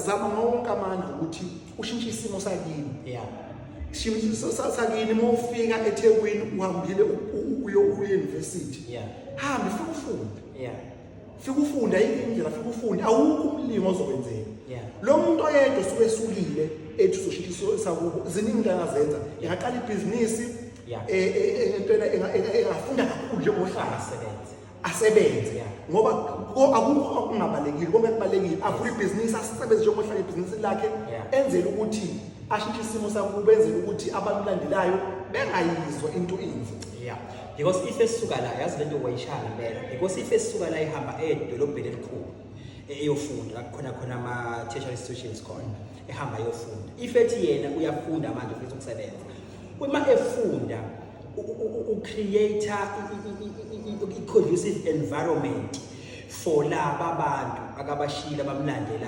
zama ngonke amandla ukuthi ushintshe isimo sakini. Yeah. Shintsha sakini mawufika eThekwini uhambile uye university. Yeah. Hambe fika ufunde. Yeah. Fika ufunda indlela fika ufunde awukho umlimo ozokwenzeka. Yeah. Lo muntu oyedwa suke esukile ethi uzoshintsha sakubo ziningi into angazenza. Engaqala ibhizinisi. Yeah. Entweni engafunda kakhulu njengohlala asebenze ngoba akukho okungabalekile konke kubalekile avule ibhizinisi asebenze njengohlala ibhizinisi lakhe enzele ukuthi ashintshe isimo sakho benzele ukuthi abalandelayo bengayizwa into inzi. Yeah, because if esisuka la yazi lento wayishaya impela because if esisuka la ihamba edolobheni elikhulu eyofunda khona ama tertiary institutions khona ehamba yofunda if ethi yena uyafunda manje ufisa ukusebenza uma efunda create a conducive environment for laba abantu akabashila bamlandela